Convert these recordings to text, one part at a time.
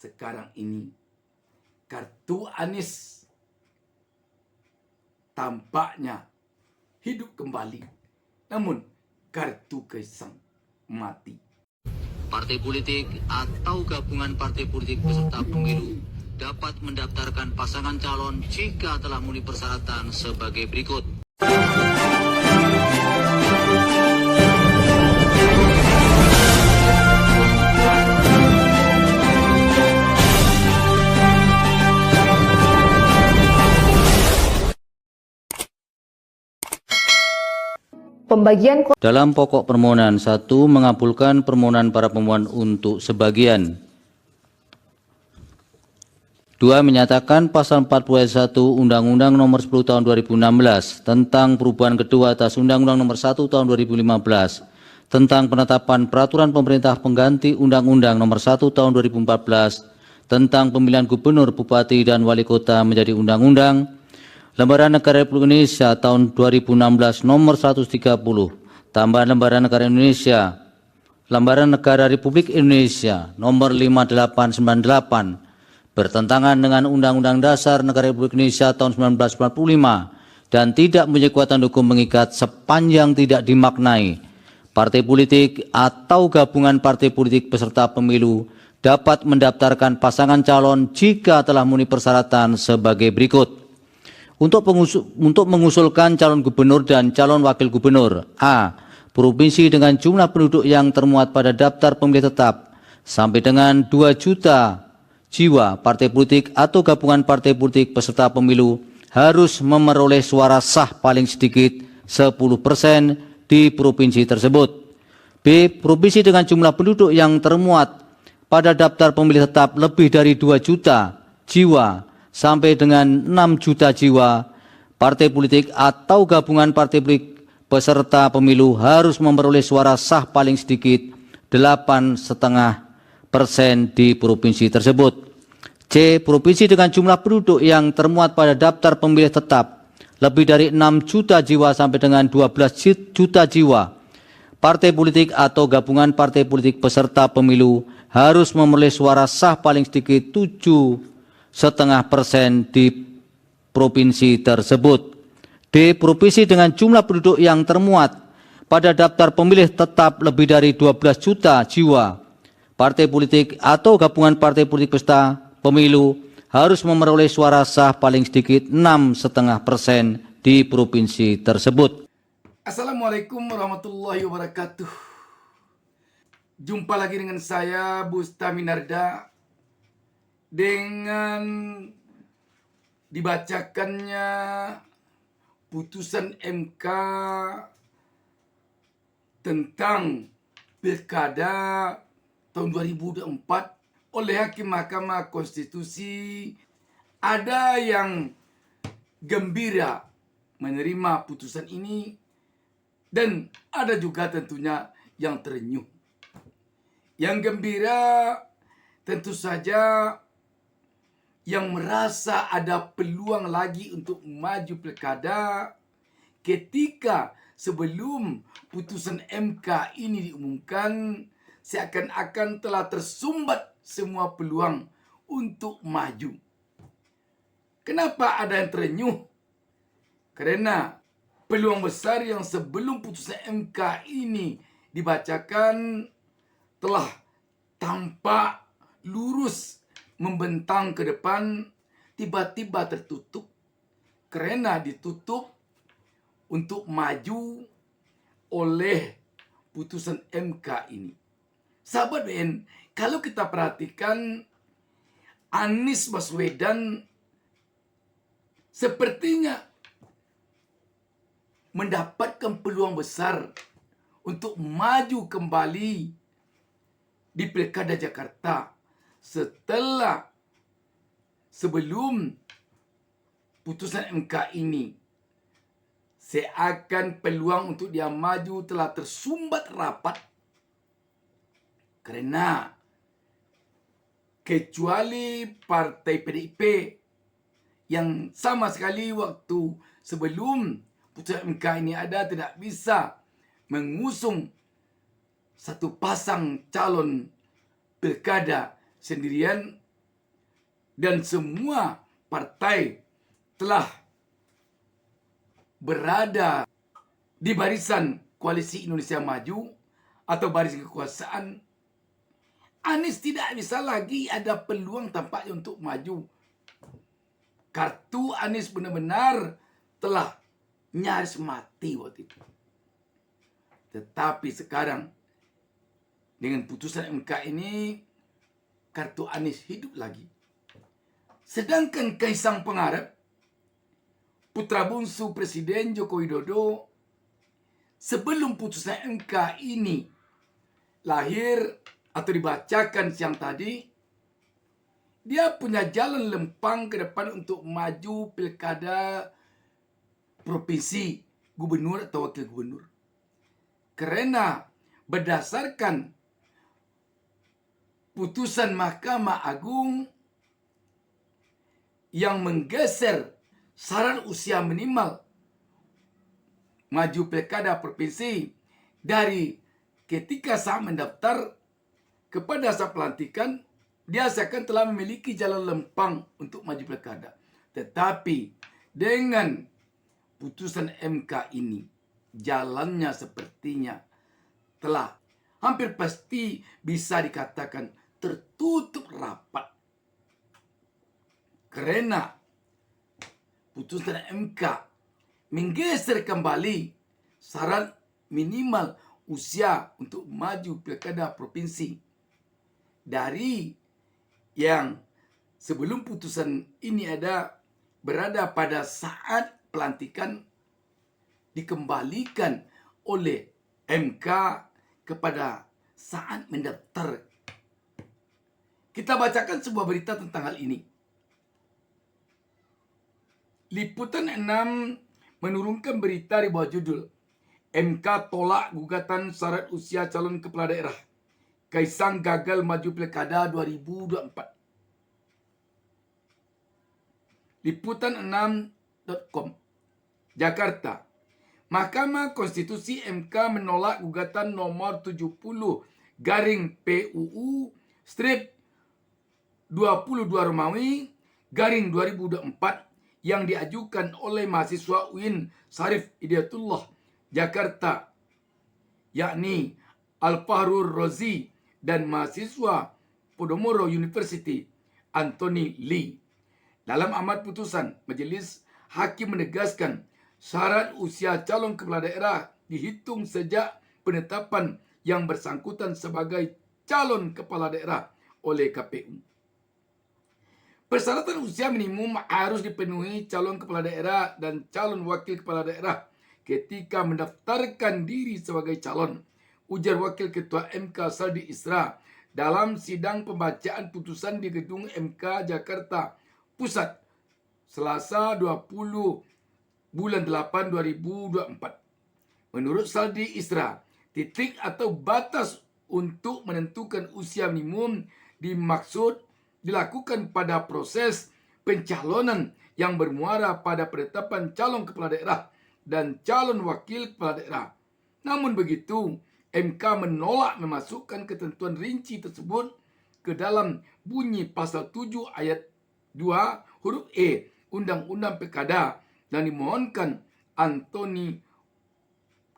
sekarang ini kartu Anies tampaknya hidup kembali. Namun kartu Kaisang mati. Partai politik atau gabungan partai politik peserta pemilu dapat mendaftarkan pasangan calon jika telah memenuhi persyaratan sebagai berikut. Dalam pokok permohonan 1, mengabulkan permohonan para pemohon untuk sebagian. 2, menyatakan pasal 40 ayat 1 Undang-Undang Nomor 10 Tahun 2016 tentang perubahan kedua atas Undang-Undang Nomor 1 Tahun 2015 tentang penetapan peraturan pemerintah pengganti Undang-Undang Nomor 1 Tahun 2014 tentang pemilihan gubernur, bupati, dan wali kota menjadi undang-undang. Lembaran Negara Republik Indonesia tahun 2016 nomor 130, tambahan Lembaran Negara Indonesia, Lembaran Negara Republik Indonesia nomor 5898, bertentangan dengan Undang-Undang Dasar Negara Republik Indonesia tahun 1945 dan tidak mempunyai kekuatan hukum mengikat sepanjang tidak dimaknai. Partai politik atau gabungan partai politik peserta pemilu dapat mendaftarkan pasangan calon jika telah memenuhi persyaratan sebagai berikut. Untuk mengusulkan calon gubernur dan calon wakil gubernur. A. Provinsi dengan jumlah penduduk yang termuat pada daftar pemilih tetap sampai dengan 2 juta jiwa. Partai politik atau gabungan partai politik peserta pemilu harus memperoleh suara sah paling sedikit 10% di provinsi tersebut. B. Provinsi dengan jumlah penduduk yang termuat pada daftar pemilih tetap lebih dari 2 juta jiwa sampai dengan 6 juta jiwa, partai politik atau gabungan partai politik peserta pemilu harus memperoleh suara sah paling sedikit 8,5% di provinsi tersebut. C. Provinsi dengan jumlah penduduk yang termuat pada daftar pemilih tetap lebih dari 6 juta jiwa sampai dengan 12 juta jiwa, partai politik atau gabungan partai politik peserta pemilu harus memperoleh suara sah paling sedikit 7,5% di provinsi tersebut. D. Provinsi dengan jumlah penduduk yang termuat pada daftar pemilih tetap lebih dari 12 juta jiwa, partai politik atau gabungan partai politik peserta pemilu harus memperoleh suara sah paling sedikit 6,5% di provinsi tersebut. Assalamualaikum warahmatullahi wabarakatuh. Jumpa lagi dengan saya Busta Minarda dengan dibacakannya putusan MK tentang Pilkada tahun 2024 oleh Hakim Mahkamah Konstitusi. Ada yang gembira menerima putusan ini dan ada juga tentunya yang terenyuh. Yang gembira tentu saja yang merasa ada peluang lagi untuk maju pilkada ketika sebelum putusan MK ini diumumkan, seakan-akan telah tersumbat semua peluang untuk maju. Kenapa ada yang terenyuh? Karena peluang besar yang sebelum putusan MK ini dibacakan telah tampak lurus membentang ke depan, tiba-tiba tertutup karena ditutup untuk maju oleh putusan MK ini. Sahabat BN, kalau kita perhatikan Anies Baswedan sepertinya mendapatkan peluang besar untuk maju kembali di Pilkada Jakarta setelah sebelum putusan MK ini. Seakan peluang untuk dia maju telah tersumbat rapat karena kecuali partai PDIP yang sama sekali waktu sebelum putusan MK ini ada tidak bisa mengusung satu pasang calon pilkada sendirian, dan semua partai telah berada di barisan Koalisi Indonesia Maju atau barisan kekuasaan, Anies tidak bisa lagi ada peluang tampaknya untuk maju. Kartu Anies benar-benar telah nyaris mati waktu itu. Tetapi sekarang dengan putusan MK ini, kartu Anies hidup lagi. Sedangkan Kaisang Pangarep, putra bungsu Presiden Joko Widodo, sebelum putusan MK ini lahir atau dibacakan siang tadi, dia punya jalan lempang ke depan untuk maju pilkada provinsi, gubernur atau wakil gubernur. Karena berdasarkan putusan Mahkamah Agung yang menggeser syarat usia minimal maju pilkada provinsi dari ketika saat mendaftar kepada saat pelantikan, dia seakan telah memiliki jalan lempang untuk maju pilkada. Tetapi dengan putusan MK ini, jalannya sepertinya telah hampir pasti bisa dikatakan tertutup rapat. Karena putusan MK menggeser kembali syarat minimal usia untuk maju pilkada provinsi dari yang sebelum putusan ini berada pada saat pelantikan dikembalikan oleh MK kepada saat mendaftar. Kita bacakan sebuah berita tentang hal ini. Liputan 6 menurunkan berita di bawah judul MK tolak gugatan syarat usia calon kepala daerah. Kaisang gagal maju pilkada 2024. Liputan6.com Jakarta. Mahkamah Konstitusi MK menolak gugatan nomor 70/PUU strip 22 Romawi garing 2024 yang diajukan oleh mahasiswa UIN Syarif Hidayatullah Jakarta, yakni Al-Fahrur Rozi, dan mahasiswa Podomoro University Anthony Lee. Dalam amar putusan, majelis hakim menegaskan syarat usia calon kepala daerah dihitung sejak penetapan yang bersangkutan sebagai calon kepala daerah oleh KPU. Persyaratan usia minimum harus dipenuhi calon kepala daerah dan calon wakil kepala daerah ketika mendaftarkan diri sebagai calon, ujar Wakil Ketua MK Saldi Isra dalam sidang pembacaan putusan di Gedung MK Jakarta Pusat Selasa 20 bulan 8 2024. Menurut Saldi Isra, titik atau batas untuk menentukan usia minimum dilakukan pada proses pencalonan yang bermuara pada penetapan calon kepala daerah dan calon wakil kepala daerah. Namun begitu, MK menolak memasukkan ketentuan rinci tersebut ke dalam bunyi pasal 7 ayat 2 huruf E Undang-Undang Pilkada dan dimohonkan Anthony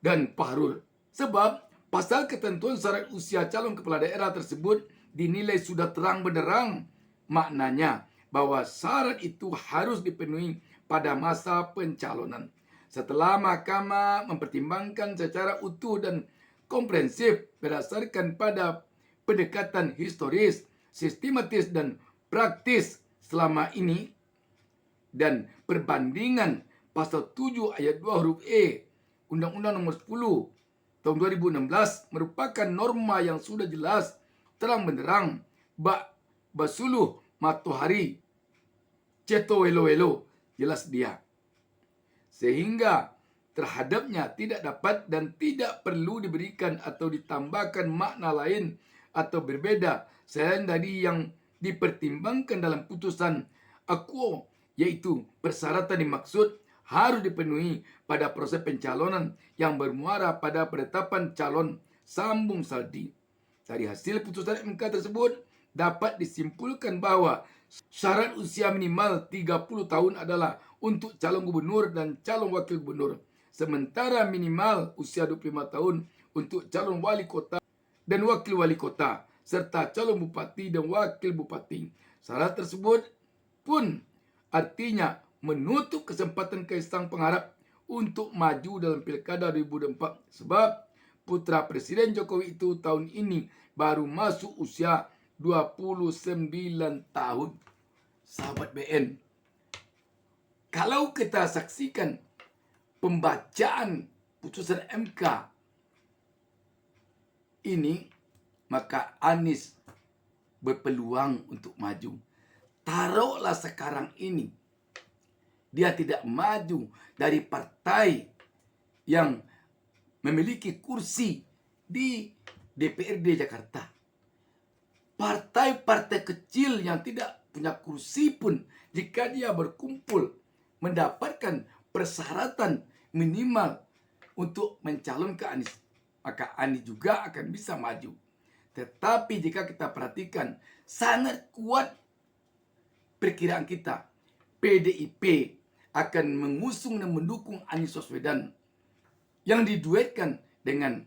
dan Fahrul. Sebab pasal ketentuan syarat usia calon kepala daerah tersebut dinilai sudah terang benderang maknanya bahwa syarat itu harus dipenuhi pada masa pencalonan. Setelah mahkamah mempertimbangkan secara utuh dan komprehensif berdasarkan pada pendekatan historis, sistematis dan praktis selama ini dan perbandingan pasal 7 ayat 2 huruf E Undang-Undang Nomor 10 tahun 2016 merupakan norma yang sudah jelas terang benderang basuluh matohari ceto welo-welo jelas dia, sehingga terhadapnya tidak dapat dan tidak perlu diberikan atau ditambahkan makna lain atau berbeda selain dari yang dipertimbangkan dalam putusan akuo, yaitu persyaratan dimaksud harus dipenuhi pada proses pencalonan yang bermuara pada penetapan calon, sambung Saldi. Dari hasil putusan MK tersebut dapat disimpulkan bahwa syarat usia minimal 30 tahun adalah untuk calon gubernur dan calon wakil gubernur. Sementara minimal usia 25 tahun untuk calon wali kota dan wakil wali kota, serta calon bupati dan wakil bupati. Syarat tersebut pun artinya menutup kesempatan Kaisang Pangarap untuk maju dalam Pilkada 2024. Sebab putra Presiden Jokowi itu tahun ini baru masuk usia 29 tahun. Sahabat BN, kalau kita saksikan pembacaan putusan MK ini, maka Anies berpeluang untuk maju. Taruhlah sekarang ini dia tidak maju dari partai yang memiliki kursi di DPRD Jakarta. Partai-partai kecil yang tidak punya kursi pun, jika dia berkumpul mendapatkan persyaratan minimal untuk mencalonkan Anies, maka Anies juga akan bisa maju. Tetapi jika kita perhatikan, sangat kuat perkiraan kita, PDIP akan mengusung dan mendukung Anies Baswedan yang diduetkan dengan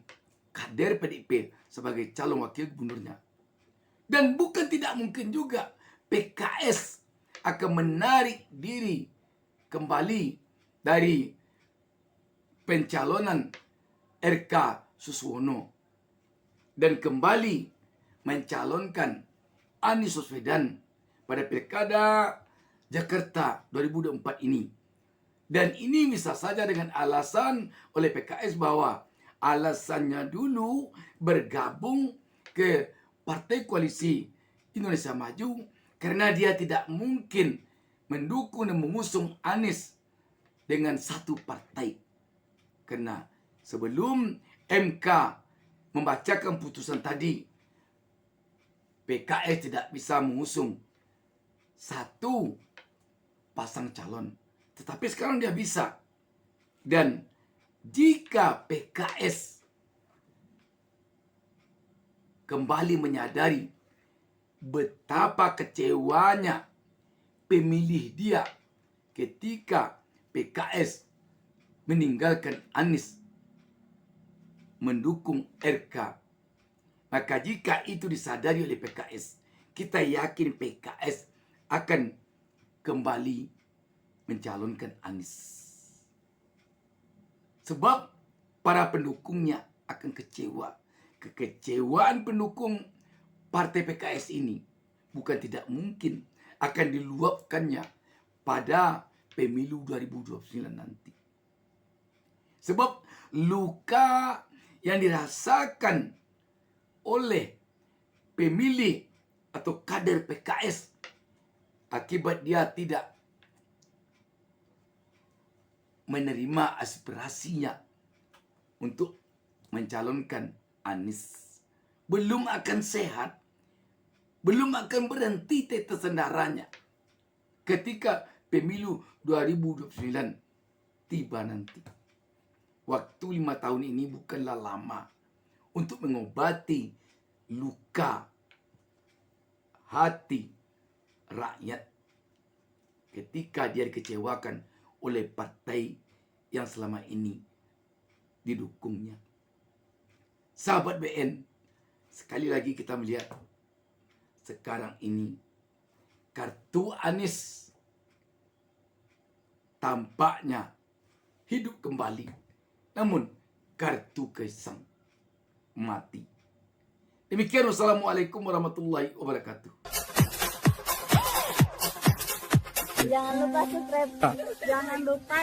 kader PDIP sebagai calon wakil gubernurnya. Dan bukan tidak mungkin juga PKS akan menarik diri kembali dari pencalonan RK Suswono dan kembali mencalonkan Anies Baswedan pada Pilkada Jakarta 2024 ini. Dan ini bisa saja dengan alasan oleh PKS bahwa alasannya dulu bergabung ke Partai Koalisi Indonesia Maju karena dia tidak mungkin mendukung dan mengusung Anies dengan satu partai. Karena sebelum MK membacakan putusan tadi, PKS tidak bisa mengusung satu pasang calon. Tetapi sekarang dia bisa. Dan jika PKS kembali menyadari betapa kecewanya pemilih dia ketika PKS meninggalkan Anies mendukung RK, maka jika itu disadari oleh PKS, kita yakin PKS akan kembali mencalonkan Anies. Sebab para pendukungnya akan kecewa. Kekecewaan pendukung partai PKS ini bukan tidak mungkin akan diluapkannya pada pemilu 2029 nanti. Sebab luka yang dirasakan oleh pemilih atau kader PKS akibat dia tidak menerima aspirasinya untuk mencalonkan Anies belum akan sehat, belum akan berhenti tetesan darahnya ketika pemilu 2029 tiba nanti. Waktu 5 tahun ini bukanlah lama untuk mengobati luka hati rakyat ketika dia dikecewakan oleh partai yang selama ini didukungnya. Sahabat BN, sekali lagi kita melihat sekarang ini kartu Anies tampaknya hidup kembali. Namun kartu Kaisang mati. Demikian, wassalamualaikum warahmatullahi wabarakatuh. Jangan lupa subscribe, jangan lupa